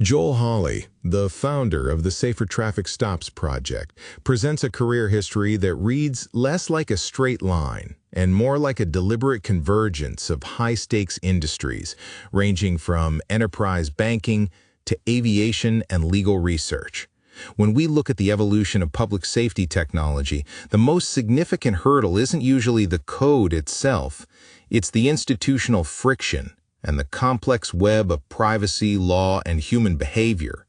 Joel Halley, the founder of the Safer Traffic Stops Project, presents a career history that reads less like a straight line and more like a deliberate convergence of high-stakes industries, ranging from enterprise banking to aviation and legal research. When we look at the evolution of public safety technology, the most significant hurdle isn't usually the code itself, it's the institutional friction and the complex web of privacy, law, and human behavior.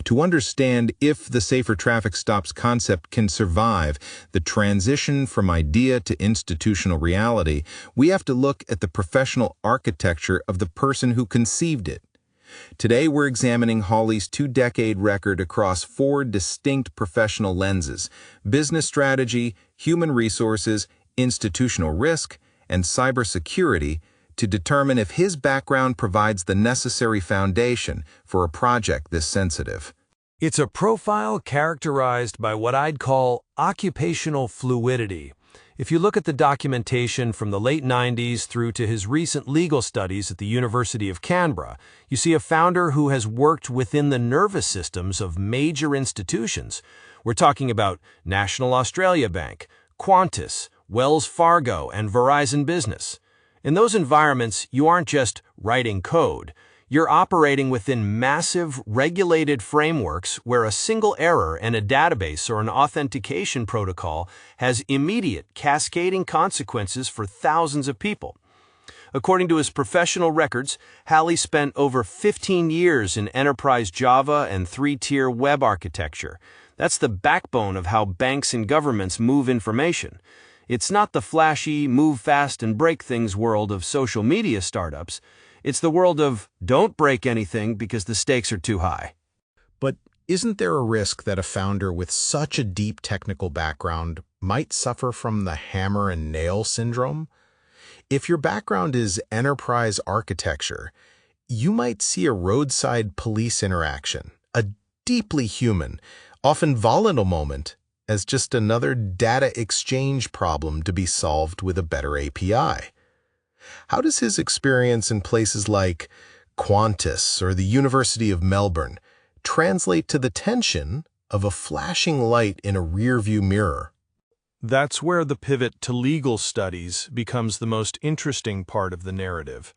To understand if the Safer Traffic Stops concept can survive the transition from idea to institutional reality, we have to look at the professional architecture of the person who conceived it. Today, we're examining Hawley's two-decade record across four distinct professional lenses: business strategy, human resources, institutional risk, and cybersecurity, to determine if his background provides the necessary foundation for a project this sensitive. It's a profile characterized by what I'd call occupational fluidity. If you look at the documentation from the late 90s through to his recent legal studies at the University of Canberra, you see a founder who has worked within the nervous systems of major institutions. We're talking about National Australia Bank, Qantas, Wells Fargo, and Verizon Business. In those environments, you aren't just writing code. You're operating within massive, regulated frameworks where a single error in a database or an authentication protocol has immediate, cascading consequences for thousands of people. According to his professional records, Halley spent over 15 years in enterprise Java and three-tier web architecture. That's the backbone of how banks and governments move information. It's not the flashy, move fast and break things world of social media startups. It's the world of don't break anything because the stakes are too high. But isn't there a risk that a founder with such a deep technical background might suffer from the hammer and nail syndrome? If your background is enterprise architecture, you might see a roadside police interaction, a deeply human, often volatile moment, as just another data exchange problem to be solved with a better API. How does his experience in places like Qantas or the University of Melbourne translate to the tension of a flashing light in a rearview mirror? That's where the pivot to legal studies becomes the most interesting part of the narrative.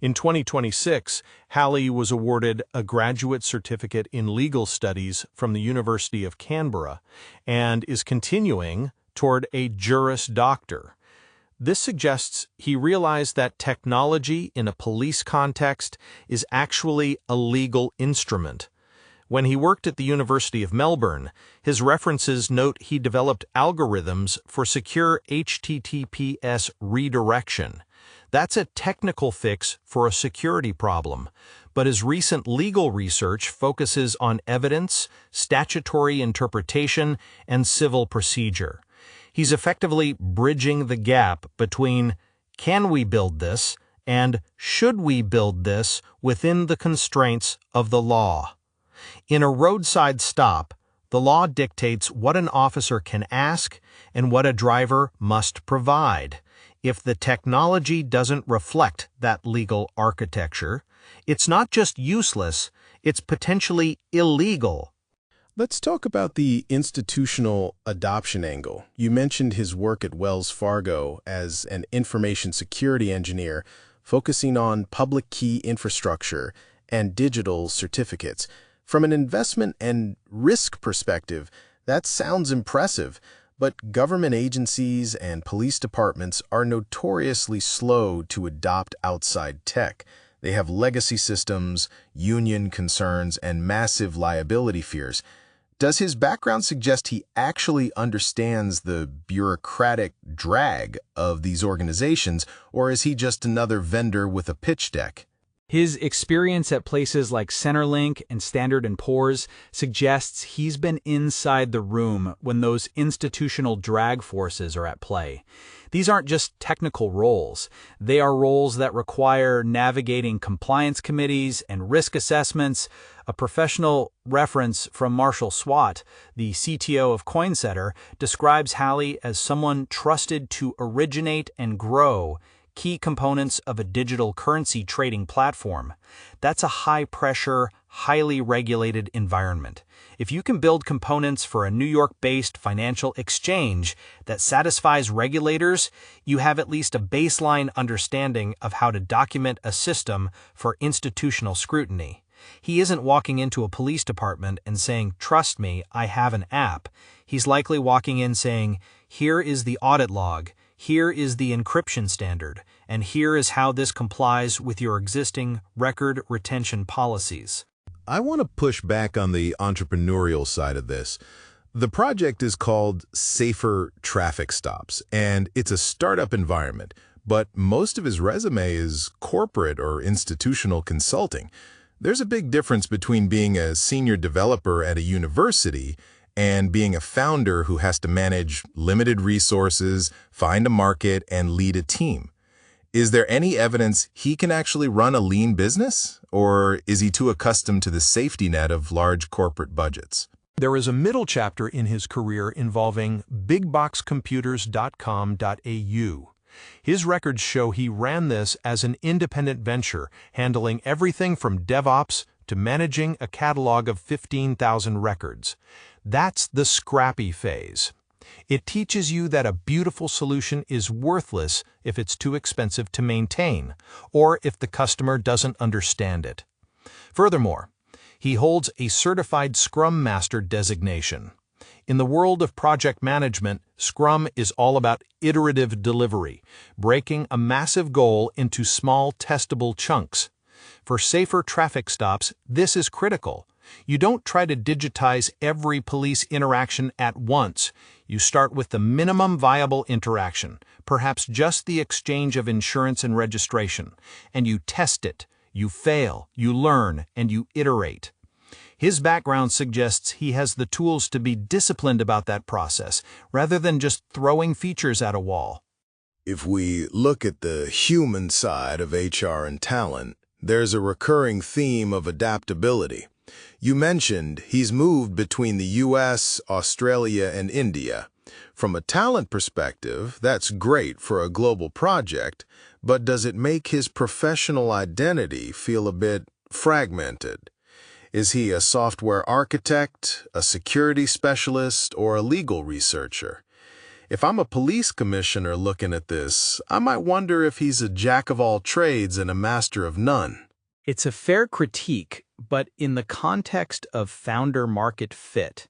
In 2026, Halley was awarded a graduate certificate in legal studies from the University of Canberra and is continuing toward a Juris Doctor. This suggests he realized that technology in a police context is actually a legal instrument. When he worked at the University of Melbourne, his references note he developed algorithms for secure HTTPS redirection. That's a technical fix for a security problem, but his recent legal research focuses on evidence, statutory interpretation, and civil procedure. He's effectively bridging the gap between can we build this and should we build this within the constraints of the law. In a roadside stop, the law dictates what an officer can ask and what a driver must provide. If the technology doesn't reflect that legal architecture, it's not just useless, it's potentially illegal. Let's talk about the institutional adoption angle. You mentioned his work at Wells Fargo as an information security engineer, focusing on public key infrastructure and digital certificates. From an investment and risk perspective, that sounds impressive, but government agencies and police departments are notoriously slow to adopt outside tech. They have legacy systems, union concerns, and massive liability fears. Does his background suggest he actually understands the bureaucratic drag of these organizations, or is he just another vendor with a pitch deck? His experience at places like Centrelink and Standard & Poor's suggests he's been inside the room when those institutional drag forces are at play. These aren't just technical roles. They are roles that require navigating compliance committees and risk assessments. A professional reference from Marshall Swat, the CTO of CoinSetter, describes Halley as someone trusted to originate and grow key components of a digital currency trading platform. That's a high-pressure, highly regulated environment. If you can build components for a New York-based financial exchange that satisfies regulators, you have at least a baseline understanding of how to document a system for institutional scrutiny. He isn't walking into a police department and saying, "Trust me, I have an app." He's likely walking in saying, "Here is the audit log, here is the encryption standard, and here is how this complies with your existing record retention policies." I want to push back on the entrepreneurial side of this. The project is called Safer Traffic Stops, and it's a startup environment, but most of his resume is corporate or institutional consulting. There's a big difference between being a senior developer at a university and being a founder who has to manage limited resources, find a market, and lead a team. Is there any evidence he can actually run a lean business, or is he too accustomed to the safety net of large corporate budgets? There is a middle chapter in his career involving bigboxcomputers.com.au. His records show he ran this as an independent venture, handling everything from DevOps to managing a catalog of 15,000 records. That's the scrappy phase. It teaches you that a beautiful solution is worthless if it's too expensive to maintain, or if the customer doesn't understand it. Furthermore, he holds a certified Scrum Master designation. In the world of project management, Scrum is all about iterative delivery, breaking a massive goal into small testable chunks. For safer traffic stops, this is critical. You don't try to digitize every police interaction at once. You start with the minimum viable interaction, perhaps just the exchange of insurance and registration, and you test it, you fail, you learn, and you iterate. His background suggests he has the tools to be disciplined about that process, rather than just throwing features at a wall. If we look at the human side of HR and talent, there's a recurring theme of adaptability. You mentioned he's moved between the US, Australia, and India. From a talent perspective, that's great for a global project, but does it make his professional identity feel a bit fragmented? Is he a software architect, a security specialist, or a legal researcher? If I'm a police commissioner looking at this, I might wonder if he's a jack of all trades and a master of none. It's a fair critique, but in the context of founder market fit,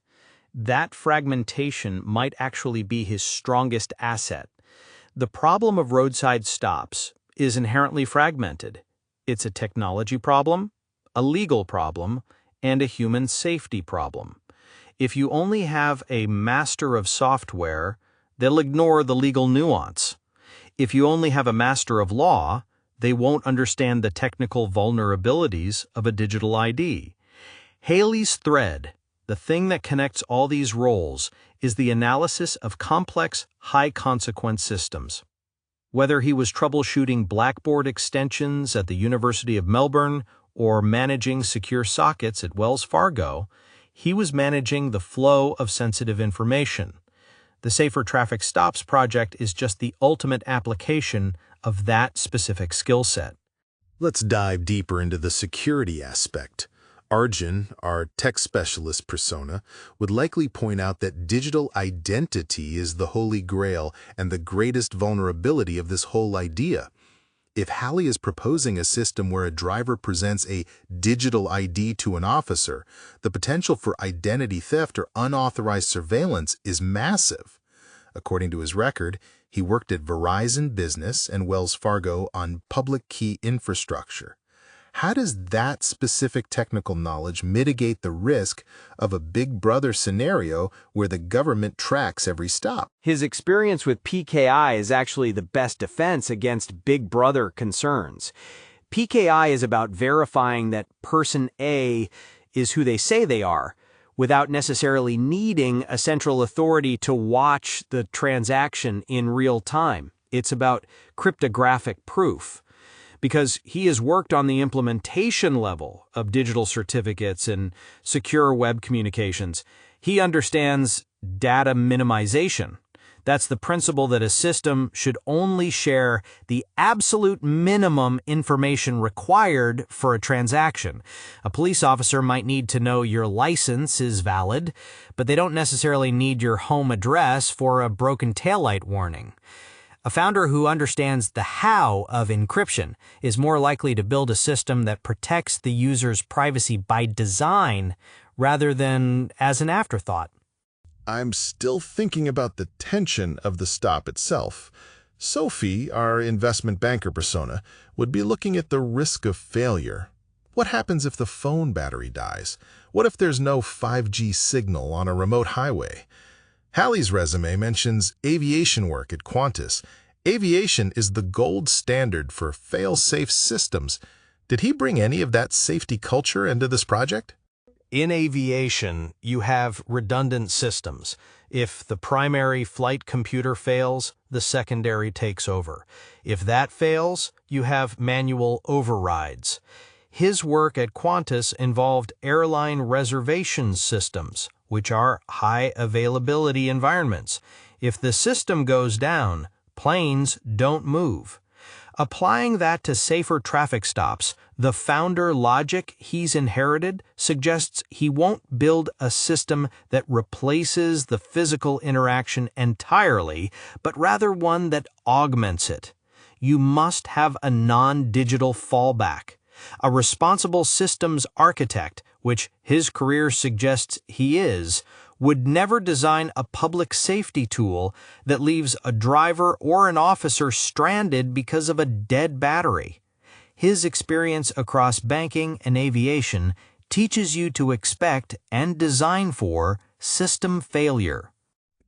that fragmentation might actually be his strongest asset. The problem of roadside stops is inherently fragmented. It's a technology problem, a legal problem, and a human safety problem. If you only have a master of software, they'll ignore the legal nuance. If you only have a master of law, they won't understand the technical vulnerabilities of a digital ID. Halley's thread, the thing that connects all these roles, is the analysis of complex, high-consequence systems. Whether he was troubleshooting Blackboard extensions at the University of Melbourne or managing secure sockets at Wells Fargo, he was managing the flow of sensitive information. The Safer Traffic Stops project is just the ultimate application of that specific skill set. Let's dive deeper into the security aspect. Arjun, our tech specialist persona, would likely point out that digital identity is the holy grail and the greatest vulnerability of this whole idea. If Halley is proposing a system where a driver presents a digital ID to an officer, the potential for identity theft or unauthorized surveillance is massive. According to his record, he worked at Verizon Business and Wells Fargo on public key infrastructure. How does that specific technical knowledge mitigate the risk of a Big Brother scenario where the government tracks every stop? His experience with PKI is actually the best defense against Big Brother concerns. PKI is about verifying that person A is who they say they are, without necessarily needing a central authority to watch the transaction in real time. It's about cryptographic proof. Because he has worked on the implementation level of digital certificates and secure web communications, he understands data minimization. That's the principle that a system should only share the absolute minimum information required for a transaction. A police officer might need to know your license is valid, but they don't necessarily need your home address for a broken taillight warning. A founder who understands the how of encryption is more likely to build a system that protects the user's privacy by design rather than as an afterthought. I'm still thinking about the tension of the stop itself. Sophie, our investment banker persona, would be looking at the risk of failure. What happens if the phone battery dies? What if there's no 5G signal on a remote highway? Halley's resume mentions aviation work at Qantas. Aviation is the gold standard for fail-safe systems. Did he bring any of that safety culture into this project? In aviation, you have redundant systems. If the primary flight computer fails, the secondary takes over. If that fails, you have manual overrides. His work at Qantas involved airline reservation systems, which are high-availability environments. If the system goes down, planes don't move. Applying that to safer traffic stops, the founder logic he's inherited suggests he won't build a system that replaces the physical interaction entirely, but rather one that augments it. You must have a non-digital fallback. A responsible systems architect, which his career suggests he is, would never design a public safety tool that leaves a driver or an officer stranded because of a dead battery. His experience across banking and aviation teaches you to expect and design for system failure.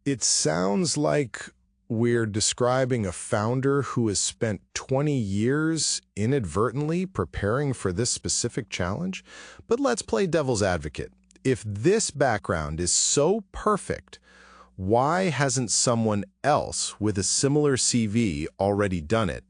It sounds like we're describing a founder who has spent 20 years inadvertently preparing for this specific challenge. But let's play devil's advocate. If this background is so perfect, why hasn't someone else with a similar CV already done it?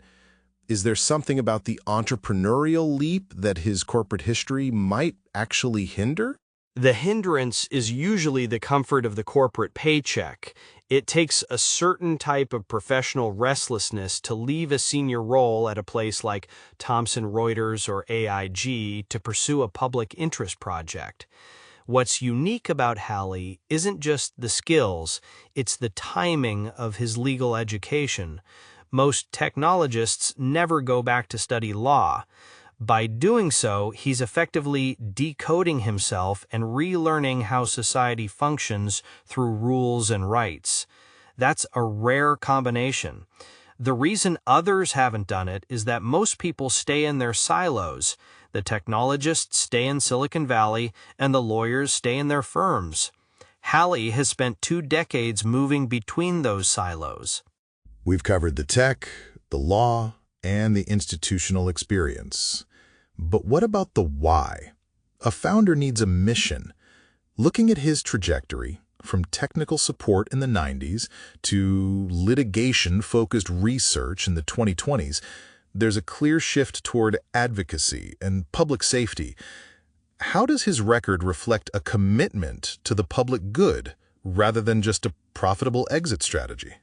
Is there something about the entrepreneurial leap that his corporate history might actually hinder? The hindrance is usually the comfort of the corporate paycheck. It takes a certain type of professional restlessness to leave a senior role at a place like Thomson Reuters or AIG to pursue a public interest project. What's unique about Halley isn't just the skills, it's the timing of his legal education. Most technologists never go back to study law. By doing so, he's effectively decoding himself and relearning how society functions through rules and rights. That's a rare combination. The reason others haven't done it is that most people stay in their silos. The technologists stay in Silicon Valley, and the lawyers stay in their firms. Halley has spent 2 decades moving between those silos. We've covered the tech, the law, and the institutional experience. But what about the why? A founder needs a mission. Looking at his trajectory, from technical support in the 90s to litigation-focused research in the 2020s, there's a clear shift toward advocacy and public safety. How does his record reflect a commitment to the public good rather than just a profitable exit strategy?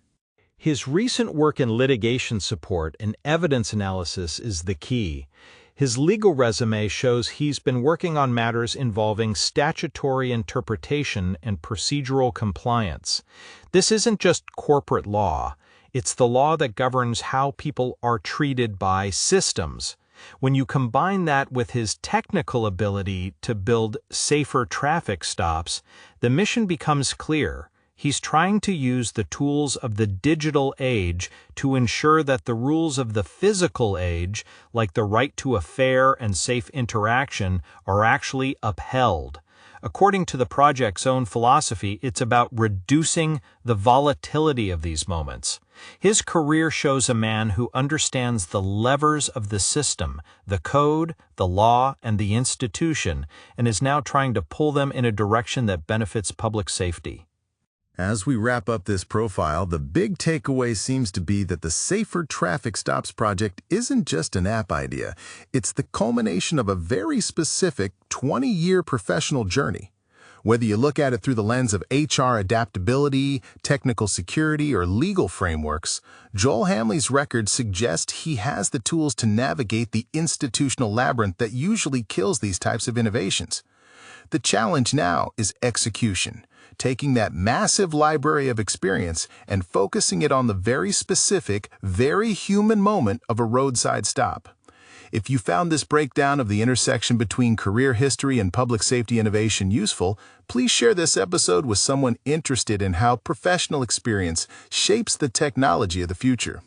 His recent work in litigation support and evidence analysis is the key. His legal resume shows he's been working on matters involving statutory interpretation and procedural compliance. This isn't just corporate law. It's the law that governs how people are treated by systems. When you combine that with his technical ability to build safer traffic stops, the mission becomes clear. He's trying to use the tools of the digital age to ensure that the rules of the physical age, like the right to a fair and safe interaction, are actually upheld. According to the project's own philosophy, it's about reducing the volatility of these moments. His career shows a man who understands the levers of the system, the code, the law, and the institution, and is now trying to pull them in a direction that benefits public safety. As we wrap up this profile, the big takeaway seems to be that the Safer Traffic Stops project isn't just an app idea. It's the culmination of a very specific 20-year professional journey. Whether you look at it through the lens of HR adaptability, technical security, or legal frameworks, Joel Halley's record suggests he has the tools to navigate the institutional labyrinth that usually kills these types of innovations. The challenge now is execution, taking that massive library of experience and focusing it on the very specific, very human moment of a roadside stop. If you found this breakdown of the intersection between career history and public safety innovation useful, please share this episode with someone interested in how professional experience shapes the technology of the future.